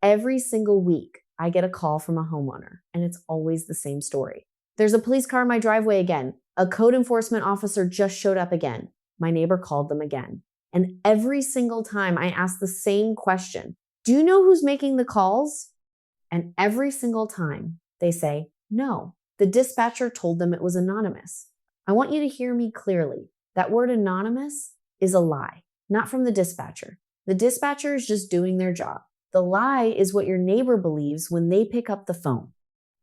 every single week, I get a call from a homeowner, and it's always the same story. There's a police car in my driveway again. A code enforcement officer just showed up again. My neighbor called them again. And every single time I ask the same question, do you know who's making the calls? And every single time they say, no, the dispatcher told them it was anonymous. I want you to hear me clearly. That word anonymous is a lie, not from the dispatcher. The dispatcher is just doing their job. The lie is what your neighbor believes when they pick up the phone.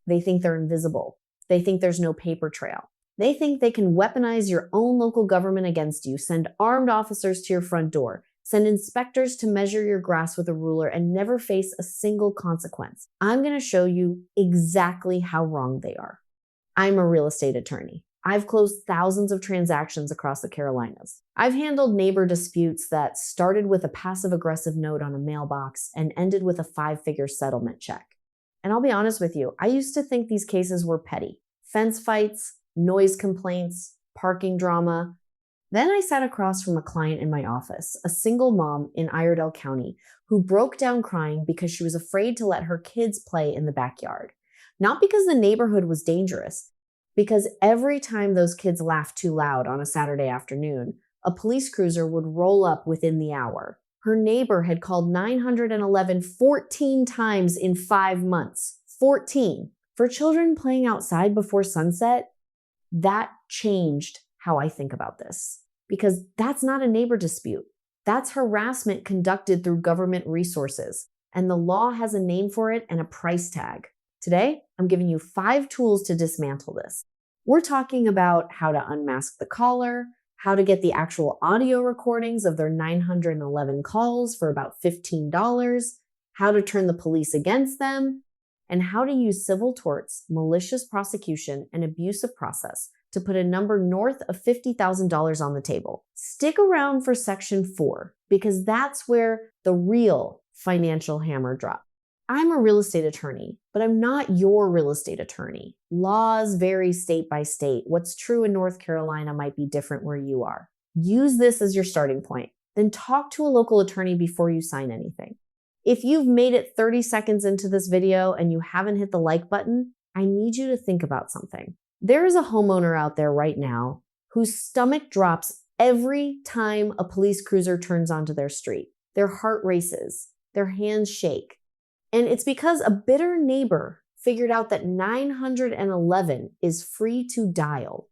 They think they're invisible. They think there's no paper trail. They think they can weaponize your own local government against you, send armed officers to your front door, send inspectors to measure your grass with a ruler, and never face a single consequence. I'm going to show you exactly how wrong they are. I'm a real estate attorney. I've closed thousands of transactions across the Carolinas. I've handled neighbor disputes that started with a passive-aggressive note on a mailbox and ended with a 5-figure settlement check. And I'll be honest with you, I used to think these cases were petty. Fence fights, noise complaints, parking drama. Then I sat across from a client in my office, a single mom in Iredell County, who broke down crying because she was afraid to let her kids play in the backyard. Not because the neighborhood was dangerous, because every time those kids laughed too loud on a Saturday afternoon, a police cruiser would roll up within the hour. Her neighbor had called 911 14 times in 5 months. 14. For children playing outside before sunset, that changed how I think about this. Because that's not a neighbor dispute. That's harassment conducted through government resources. And the law has a name for it and a price tag. Today, I'm giving you 5 tools to dismantle this. We're talking about how to unmask the caller, how to get the actual audio recordings of their 911 calls for about $15, how to turn the police against them, and how to use civil torts, malicious prosecution, and abusive process to put a number north of $50,000 on the table. Stick around for section 4, because that's where the real financial hammer drops. I'm a real estate attorney, but I'm not your real estate attorney. Laws vary state by state. What's true in North Carolina might be different where you are. Use this as your starting point. Then talk to a local attorney before you sign anything. If you've made it 30 seconds into this video and you haven't hit the like button, I need you to think about something. There is a homeowner out there right now whose stomach drops every time a police cruiser turns onto their street. Their heart races, their hands shake. And it's because a bitter neighbor figured out that 911 is free to dial.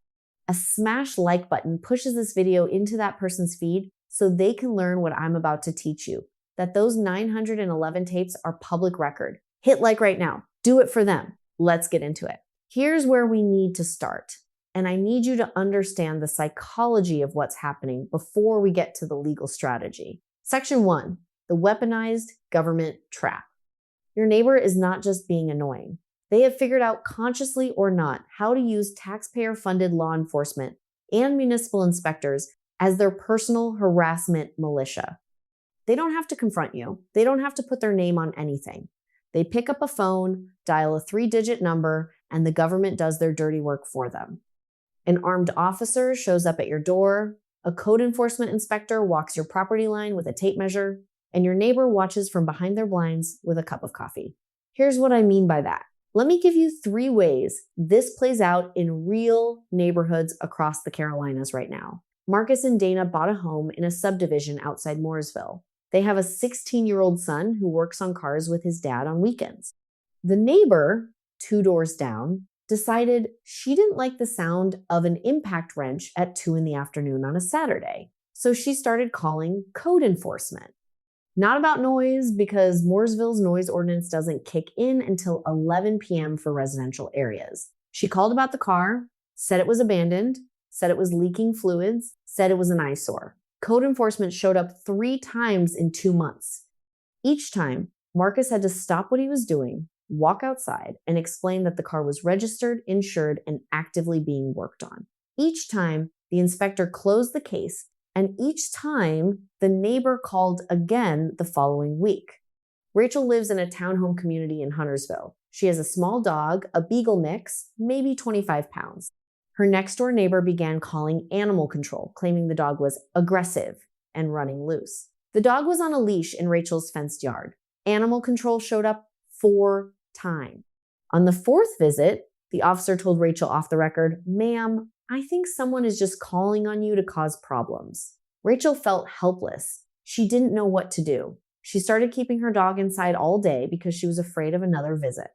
A smash like button pushes this video into that person's feed so they can learn what I'm about to teach you, that those 911 tapes are public record. Hit like right now. Do it for them. Let's get into it. Here's where we need to start. And I need you to understand the psychology of what's happening before we get to the legal strategy. Section 1, the weaponized government trap. Your neighbor is not just being annoying. They have figured out, consciously or not, how to use taxpayer-funded law enforcement and municipal inspectors as their personal harassment militia. They don't have to confront you. They don't have to put their name on anything. They pick up a phone, dial a 3-digit number, and the government does their dirty work for them. An armed officer shows up at your door, a code enforcement inspector walks your property line with a tape measure, and your neighbor watches from behind their blinds with a cup of coffee. Here's what I mean by that. Let me give you 3 ways this plays out in real neighborhoods across the Carolinas right now. Marcus and Dana bought a home in a subdivision outside Mooresville. They have a 16-year-old son who works on cars with his dad on weekends. The neighbor, 2 doors down, decided she didn't like the sound of an impact wrench at 2 in the afternoon on a Saturday. So she started calling code enforcement. Not about noise, because Mooresville's noise ordinance doesn't kick in until 11 p.m. for residential areas. She called about the car, said it was abandoned, said it was leaking fluids, said it was an eyesore. Code enforcement showed up 3 times in 2 months. Each time, Marcus had to stop what he was doing, walk outside, and explain that the car was registered, insured, and actively being worked on. Each time, the inspector closed the case, and each time, the neighbor called again the following week. Rachel lives in a townhome community in Huntersville. She has a small dog, a beagle mix, maybe 25 pounds. Her next-door neighbor began calling animal control, claiming the dog was aggressive and running loose. The dog was on a leash in Rachel's fenced yard. Animal control showed up 4 times. On the 4th visit, the officer told Rachel off the record, "Ma'am, I think someone is just calling on you to cause problems." Rachel felt helpless. She didn't know what to do. She started keeping her dog inside all day because she was afraid of another visit.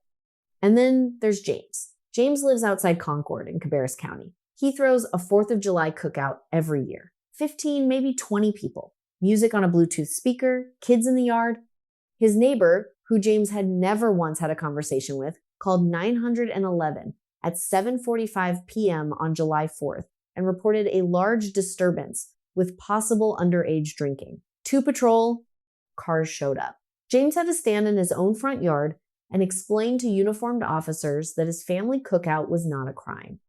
And then there's James. James lives outside Concord in Cabarrus County. He throws a 4th of July cookout every year. 15, maybe 20 people. Music on a Bluetooth speaker, kids in the yard. His neighbor, who James had never once had a conversation with, called 911 at 7:45 p.m. on July 4th and reported a large disturbance with possible underage drinking. 2 patrol cars showed up. James had to stand in his own front yard and explain to uniformed officers that his family cookout was not a crime.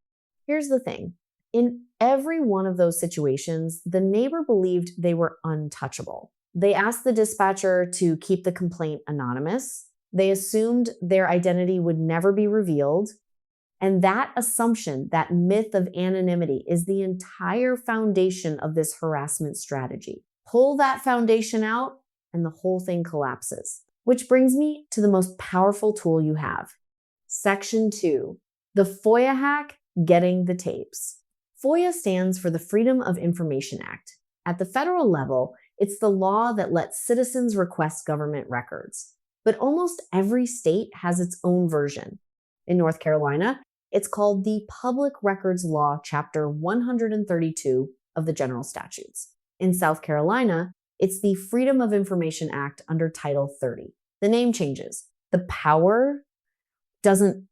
Here's the thing. In every one of those situations, the neighbor believed they were untouchable. They asked the dispatcher to keep the complaint anonymous. They assumed their identity would never be revealed. And that assumption, that myth of anonymity, is the entire foundation of this harassment strategy. Pull that foundation out, and the whole thing collapses. Which brings me to the most powerful tool you have. Section 2, the FOIA hack, getting the tapes. FOIA stands for the Freedom of Information Act. At the federal level, it's the law that lets citizens request government records. But almost every state has its own version. In North Carolina, it's called the Public Records Law, Chapter 132 of the General Statutes. In South Carolina, it's the Freedom of Information Act under Title 30. The name changes. The power doesn't.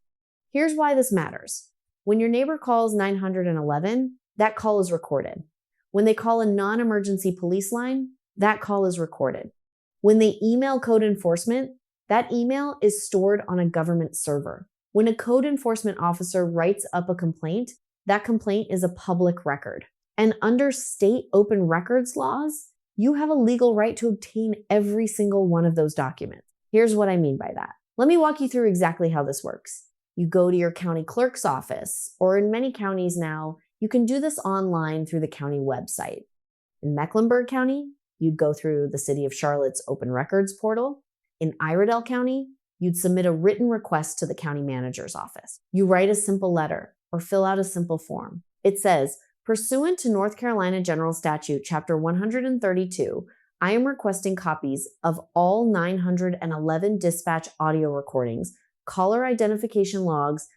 Here's why this matters. When your neighbor calls 911, that call is recorded. When they call a non-emergency police line, that call is recorded. When they email code enforcement, that email is stored on a government server. When a code enforcement officer writes up a complaint, that complaint is a public record. And under state open records laws, you have a legal right to obtain every single one of those documents. Here's what I mean by that. Let me walk you through exactly how this works. You go to your county clerk's office, or in many counties now, you can do this online through the county website. In Mecklenburg County, you'd go through the City of Charlotte's Open Records portal. In Iredell County, you'd submit a written request to the county manager's office. You write a simple letter or fill out a simple form. It says, "Pursuant to North Carolina General Statute, Chapter 132, I am requesting copies of all 911 dispatch audio recordings, caller identification logs,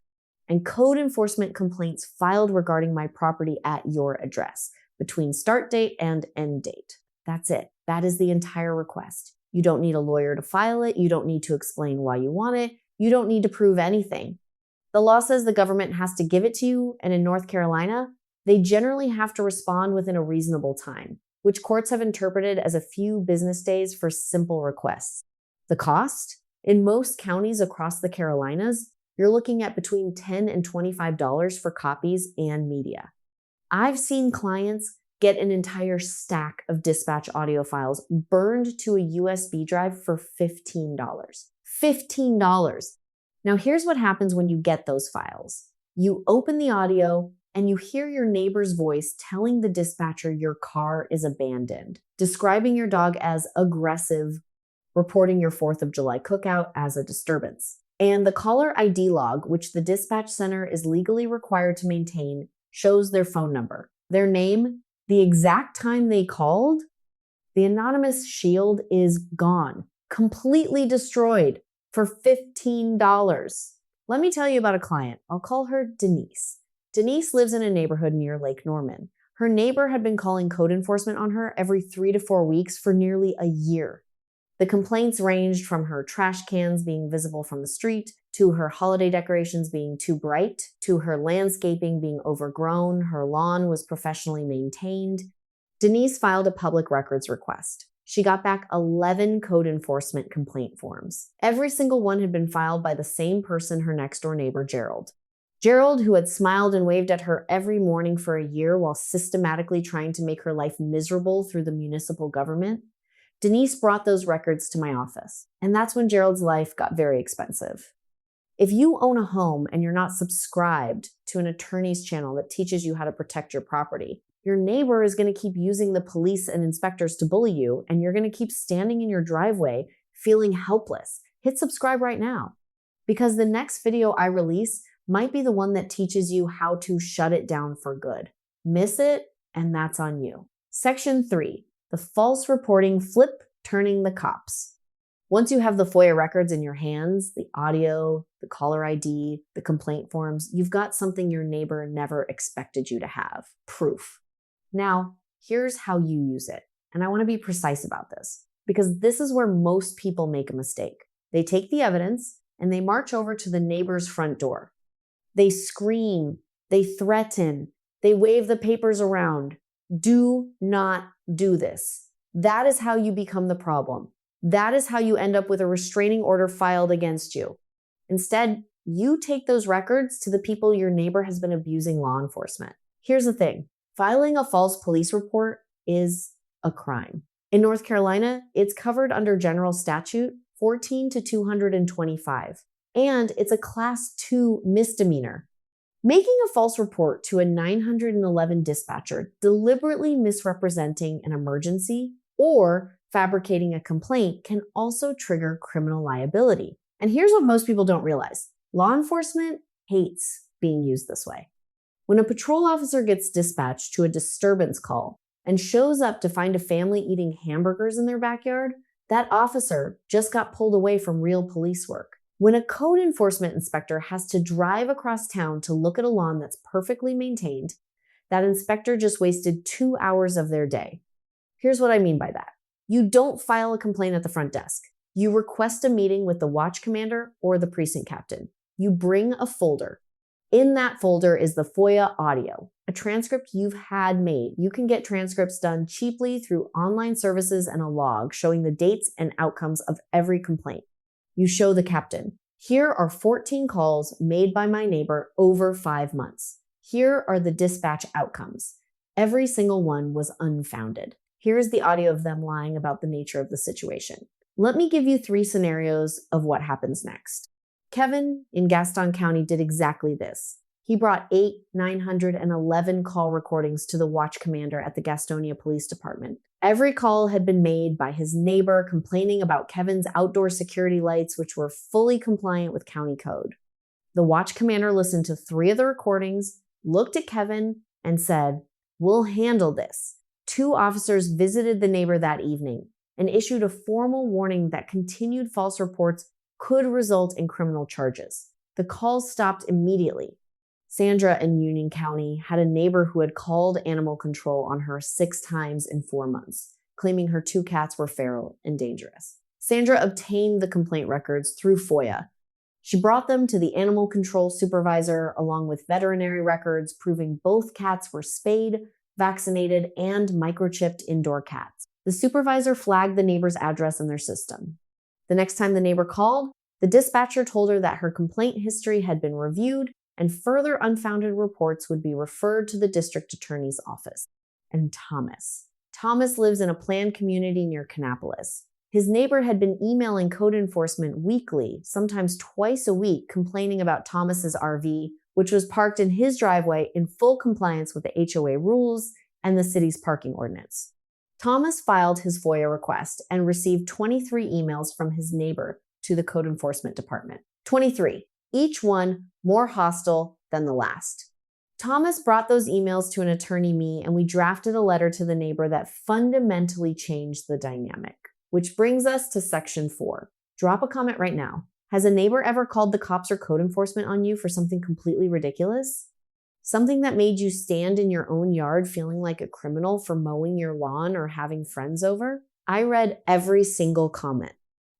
and code enforcement complaints filed regarding my property at your address between start date and end date." That's it. That is the entire request. You don't need a lawyer to file it. You don't need to explain why you want it. You don't need to prove anything. The law says the government has to give it to you, and in North Carolina, they generally have to respond within a reasonable time, which courts have interpreted as a few business days for simple requests. The cost? In most counties across the Carolinas, you're looking at between $10 and $25 for copies and media. I've seen clients get an entire stack of dispatch audio files burned to a USB drive for $15. $15. Now here's what happens when you get those files. You open the audio and you hear your neighbor's voice telling the dispatcher your car is abandoned, describing your dog as aggressive, reporting your 4th of July cookout as a disturbance. And the caller ID log, which the dispatch center is legally required to maintain, shows their phone number, their name, the exact time they called. The anonymous shield is gone, completely destroyed for $15. Let me tell you about a client. I'll call her Denise. Denise lives in a neighborhood near Lake Norman. Her neighbor had been calling code enforcement on her every 3 to 4 weeks for nearly a year. The complaints ranged from her trash cans being visible from the street, to her holiday decorations being too bright, to her landscaping being overgrown, her lawn was professionally maintained. Denise filed a public records request. She got back 11 code enforcement complaint forms. Every single one had been filed by the same person, her next-door neighbor, Gerald. Gerald, who had smiled and waved at her every morning for a year while systematically trying to make her life miserable through the municipal government. Denise brought those records to my office, and that's when Gerald's life got very expensive. If you own a home and you're not subscribed to an attorney's channel that teaches you how to protect your property, your neighbor is going to keep using the police and inspectors to bully you, and you're going to keep standing in your driveway feeling helpless, hit subscribe right now. Because the next video I release might be the one that teaches you how to shut it down for good. Miss it, and that's on you. Section 3, the false reporting flip turning the cops. Once you have the FOIA records in your hands, the audio, the caller ID, the complaint forms, you've got something your neighbor never expected you to have, proof. Now, here's how you use it. And I want to be precise about this because this is where most people make a mistake. They take the evidence and they march over to the neighbor's front door. They scream, they threaten, they wave the papers around. Do not do this. That is how you become the problem. That is how you end up with a restraining order filed against you. Instead, you take those records to the people your neighbor has been abusing law enforcement. Here's the thing. Filing a false police report is a crime. In North Carolina, it's covered under General Statute 14 to 225, and it's a Class 2 misdemeanor. Making a false report to a 911 dispatcher, deliberately misrepresenting an emergency, or fabricating a complaint can also trigger criminal liability. And here's what most people don't realize. Law enforcement hates being used this way. When a patrol officer gets dispatched to a disturbance call and shows up to find a family eating hamburgers in their backyard, that officer just got pulled away from real police work. When a code enforcement inspector has to drive across town to look at a lawn that's perfectly maintained, that inspector just wasted 2 hours of their day. Here's what I mean by that. You don't file a complaint at the front desk. You request a meeting with the watch commander or the precinct captain. You bring a folder. In that folder is the FOIA audio, a transcript you've had made. You can get transcripts done cheaply through online services and a log showing the dates and outcomes of every complaint. You show the captain, here are 14 calls made by my neighbor over 5 months. Here are the dispatch outcomes. Every single one was unfounded. Here's the audio of them lying about the nature of the situation. Let me give you 3 scenarios of what happens next. Kevin in Gaston County did exactly this. He brought 911 call recordings to the watch commander at the Gastonia Police Department. Every call had been made by his neighbor complaining about Kevin's outdoor security lights, which were fully compliant with county code. The watch commander listened to 3 of the recordings, looked at Kevin, and said, "We'll handle this." 2 officers visited the neighbor that evening and issued a formal warning that continued false reports could result in criminal charges. The calls stopped immediately. Sandra in Union County had a neighbor who had called animal control on her 6 times in 4 months, claiming her 2 cats were feral and dangerous. Sandra obtained the complaint records through FOIA. She brought them to the animal control supervisor along with veterinary records proving both cats were spayed, vaccinated, and microchipped indoor cats. The supervisor flagged the neighbor's address in their system. The next time the neighbor called, the dispatcher told her that her complaint history had been reviewed and further unfounded reports would be referred to the district attorney's office. And Thomas lives in a planned community near Kannapolis. His neighbor had been emailing code enforcement weekly, sometimes twice a week, complaining about Thomas's RV, which was parked in his driveway in full compliance with the HOA rules and the city's parking ordinance. Thomas filed his FOIA request and received 23 emails from his neighbor to the code enforcement department. 23, each one more hostile than the last. Thomas brought those emails to an attorney, me, and we drafted a letter to the neighbor that fundamentally changed the dynamic. Which brings us to section 4. Drop a comment right now. Has a neighbor ever called the cops or code enforcement on you for something completely ridiculous? Something that made you stand in your own yard feeling like a criminal for mowing your lawn or having friends over? I read every single comment.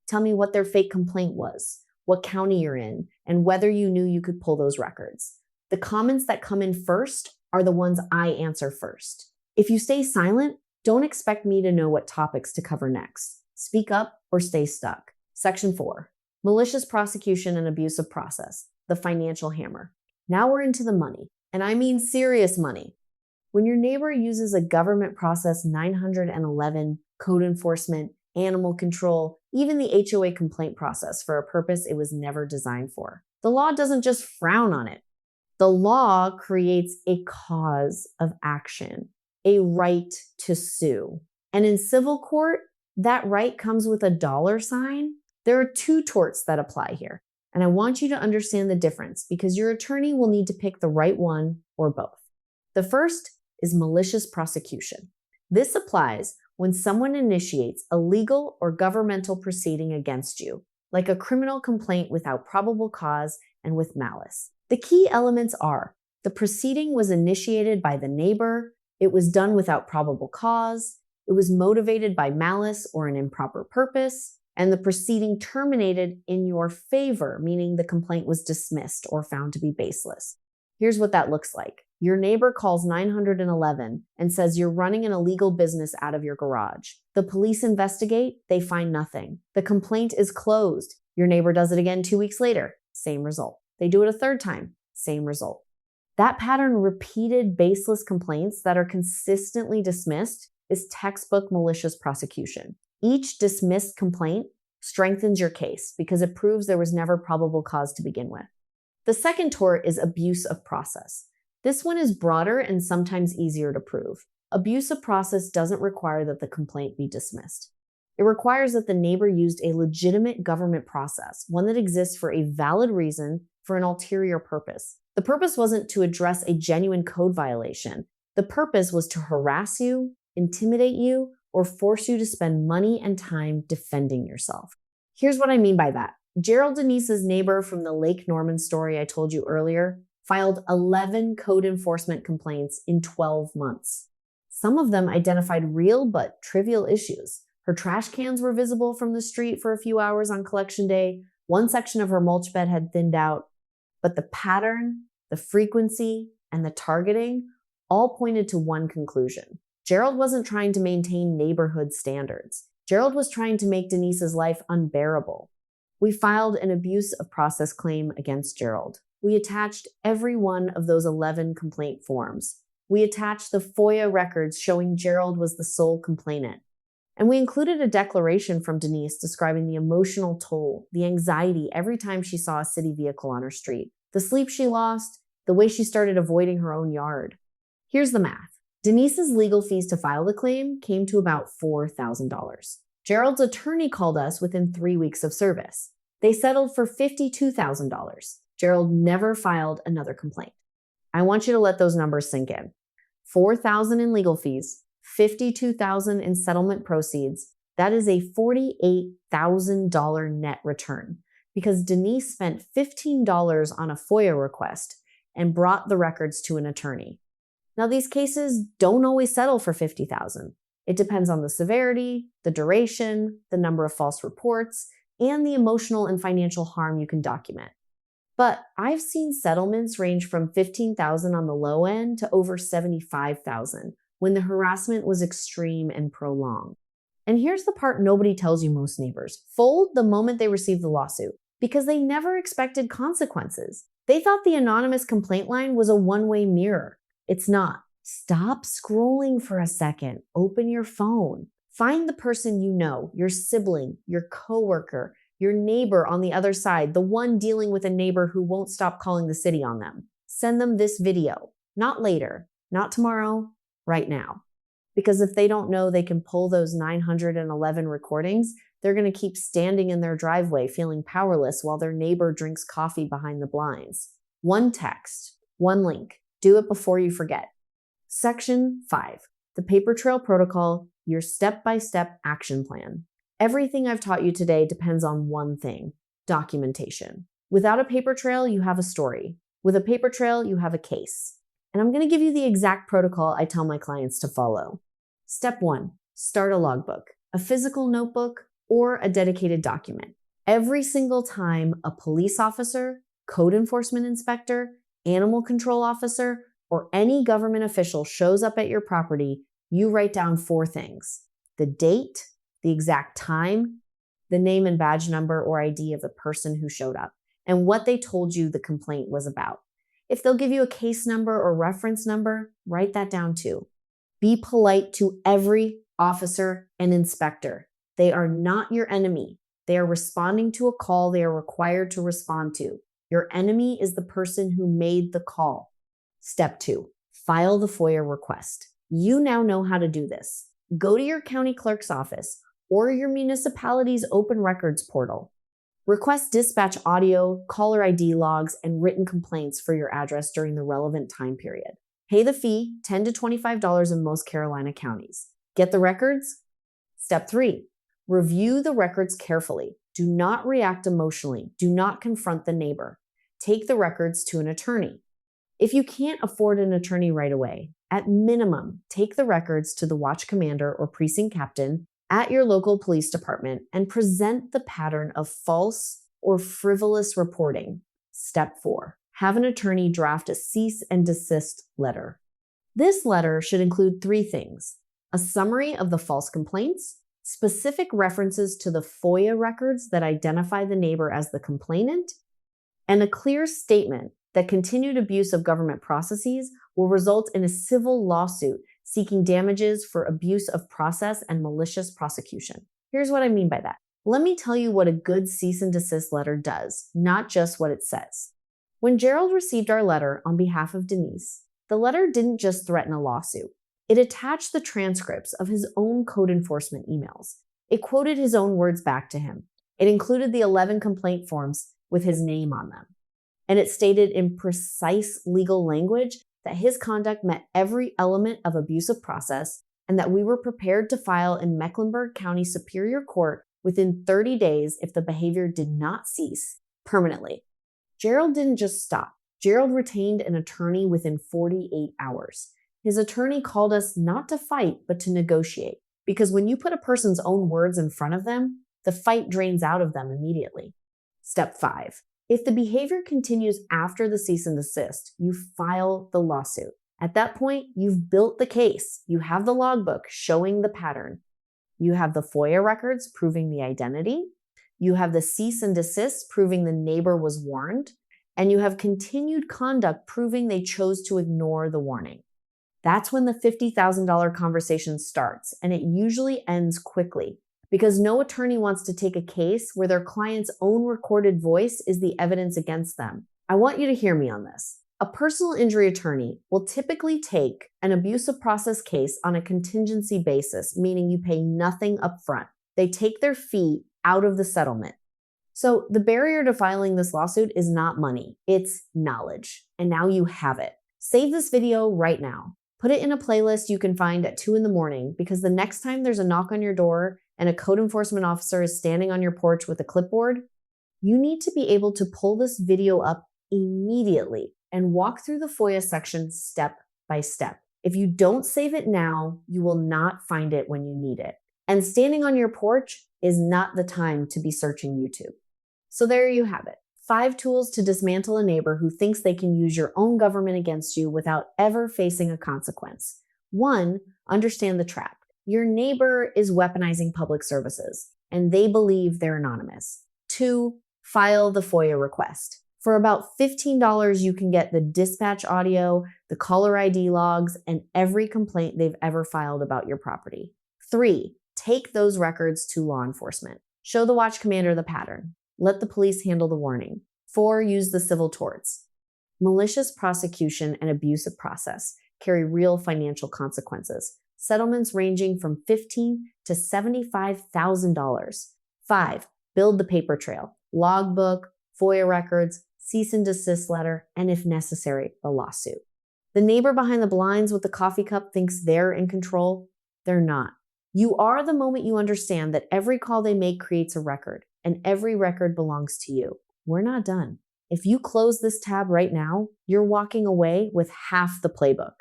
Tell me what their fake complaint was, what county you're in, and whether you knew you could pull those records. The comments that come in first are the ones I answer first. If you stay silent, don't expect me to know what topics to cover next. Speak up or stay stuck. Section 4. Malicious prosecution and abuse of process, the financial hammer. Now we're into the money, and I mean serious money. When your neighbor uses a government process 911, code enforcement, animal control, even the HOA complaint process for a purpose it was never designed for, the law doesn't just frown on it. The law creates a cause of action, a right to sue. And in civil court, That right comes with a dollar sign. There are two torts that apply here, and I want you to understand the difference because your attorney will need to pick the right one or both. The first is malicious prosecution. This applies when someone initiates a legal or governmental proceeding against you, like a criminal complaint without probable cause and with malice. The key elements are the proceeding was initiated by the neighbor, it was done without probable cause, it was motivated by malice or an improper purpose, and the proceeding terminated in your favor, meaning the complaint was dismissed or found to be baseless. Here's what that looks like. Your neighbor calls 911 and says you're running an illegal business out of your garage. The police investigate, they find nothing. The complaint is closed. Your neighbor does it again 2 weeks later, same result. They do it a third time, same result. That pattern repeated baseless complaints that are consistently dismissed is textbook malicious prosecution. Each dismissed complaint strengthens your case because it proves there was never probable cause to begin with. The second tort is abuse of process. This one is broader and sometimes easier to prove. Abuse of process doesn't require that the complaint be dismissed. It requires that the neighbor used a legitimate government process, one that exists for a valid reason for an ulterior purpose. The purpose wasn't to address a genuine code violation. The purpose was to harass you, intimidate you, or force you to spend money and time defending yourself. Here's what I mean by that. Gerald Denise's neighbor from the Lake Norman story I told you earlier filed 11 code enforcement complaints in 12 months. Some of them identified real but trivial issues. Her trash cans were visible from the street for a few hours on collection day. One section of her mulch bed had thinned out. But the pattern, the frequency, and the targeting all pointed to one conclusion. Gerald wasn't trying to maintain neighborhood standards. Gerald was trying to make Denise's life unbearable. We filed an abuse of process claim against Gerald. We attached every one of those 11 complaint forms. We attached the FOIA records showing Gerald was the sole complainant. And we included a declaration from Denise describing the emotional toll, the anxiety every time she saw a city vehicle on her street, the sleep she lost, the way she started avoiding her own yard. Here's the math. Denise's legal fees to file the claim came to about $4,000. Gerald's attorney called us within 3 weeks of service. They settled for $52,000. Gerald never filed another complaint. I want you to let those numbers sink in. $4,000 in legal fees, $52,000 in settlement proceeds. That is a $48,000 net return because Denise spent $15 on a FOIA request and brought the records to an attorney. Now, these cases don't always settle for $50,000. It depends on the severity, the duration, the number of false reports, and the emotional and financial harm you can document. But I've seen settlements range from $15,000 on the low end to over $75,000 when the harassment was extreme and prolonged. And here's the part nobody tells you most neighbors. Fold the moment they receive the lawsuit because they never expected consequences. They thought the anonymous complaint line was a one-way mirror. It's not. Stop scrolling for a second. Open your phone. Find the person you know, your sibling, your coworker, your neighbor on the other side, the one dealing with a neighbor who won't stop calling the city on them. Send them this video. Not later, not tomorrow, right now. Because if they don't know they can pull those 911 recordings, they're going to keep standing in their driveway feeling powerless while their neighbor drinks coffee behind the blinds. One text, one link. Do it before you forget. Section 5, the paper trail protocol, your step-by-step action plan. Everything I've taught you today depends on one thing, documentation. Without a paper trail, you have a story. With a paper trail, you have a case. And I'm going to give you the exact protocol I tell my clients to follow. Step 1, start a logbook, a physical notebook, or a dedicated document. Every single time a police officer, code enforcement inspector, animal control officer, or any government official shows up at your property, you write down 4 things: the date, the exact time, the name and badge number or ID of the person who showed up, and what they told you the complaint was about. If they'll give you a case number or reference number, write that down too. Be polite to every officer and inspector. They are not your enemy. They are responding to a call they are required to respond to. Your enemy is the person who made the call. Step 2, file the FOIA request. You now know how to do this. Go to your county clerk's office or your municipality's open records portal. Request dispatch audio, caller ID logs, and written complaints for your address during the relevant time period. Pay the fee, $10 to $25 in most Carolina counties. Get the records? Step 3, review the records carefully. Do not react emotionally. Do not confront the neighbor. Take the records to an attorney. If you can't afford an attorney right away, at minimum, take the records to the watch commander or precinct captain at your local police department and present the pattern of false or frivolous reporting. Step 4, have an attorney draft a cease and desist letter. This letter should include 3 things: a summary of the false complaints, specific references to the FOIA records that identify the neighbor as the complainant, and a clear statement that continued abuse of government processes will result in a civil lawsuit seeking damages for abuse of process and malicious prosecution. Here's what I mean by that. Let me tell you what a good cease and desist letter does, not just what it says. When Gerald received our letter on behalf of Denise, the letter didn't just threaten a lawsuit. It attached the transcripts of his own code enforcement emails. It quoted his own words back to him. It included the 11 complaint forms with his name on them. And it stated in precise legal language that his conduct met every element of abusive process and that we were prepared to file in Mecklenburg County Superior Court within 30 days if the behavior did not cease permanently. Gerald didn't just stop. Gerald retained an attorney within 48 hours. His attorney called us not to fight, but to negotiate. Because when you put a person's own words in front of them, the fight drains out of them immediately. Step 5. If the behavior continues after the cease and desist, you file the lawsuit. At that point, you've built the case. You have the logbook showing the pattern. You have the FOIA records proving the identity. You have the cease and desist proving the neighbor was warned. And you have continued conduct proving they chose to ignore the warning. That's when the $50,000 conversation starts, and it usually ends quickly. Because no attorney wants to take a case where their client's own recorded voice is the evidence against them. I want you to hear me on this. A personal injury attorney will typically take an abusive process case on a contingency basis, meaning you pay nothing up front. They take their fee out of the settlement. So the barrier to filing this lawsuit is not money, it's knowledge. And now you have it. Save this video right now. Put it in a playlist you can find at 2 a.m, because the next time there's a knock on your door and a code enforcement officer is standing on your porch with a clipboard, you need to be able to pull this video up immediately and walk through the FOIA section step by step. If you don't save it now, you will not find it when you need it. And standing on your porch is not the time to be searching YouTube. So there you have it. 5 tools to dismantle a neighbor who thinks they can use your own government against you without ever facing a consequence. 1, understand the trap. Your neighbor is weaponizing public services, and they believe they're anonymous. 2, file the FOIA request. For about $15, you can get the dispatch audio, the caller ID logs, and every complaint they've ever filed about your property. 3, take those records to law enforcement. Show the watch commander the pattern. Let the police handle the warning. 4, use the civil torts. Malicious prosecution and abusive process carry real financial consequences. Settlements ranging from $15,000 to $75,000. 5, build the paper trail. Logbook, FOIA records, cease and desist letter, and if necessary, the lawsuit. The neighbor behind the blinds with the coffee cup thinks they're in control. They're not. You are the moment you understand that every call they make creates a record, and every record belongs to you. We're not done. If you close this tab right now, you're walking away with half the playbook.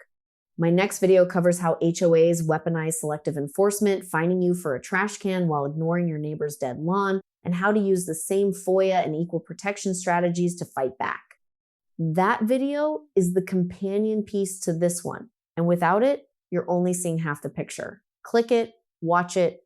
My next video covers how HOAs weaponize selective enforcement, finding you for a trash can while ignoring your neighbor's dead lawn, and how to use the same FOIA and equal protection strategies to fight back. That video is the companion piece to this one, and without it, you're only seeing half the picture. Click it, watch it,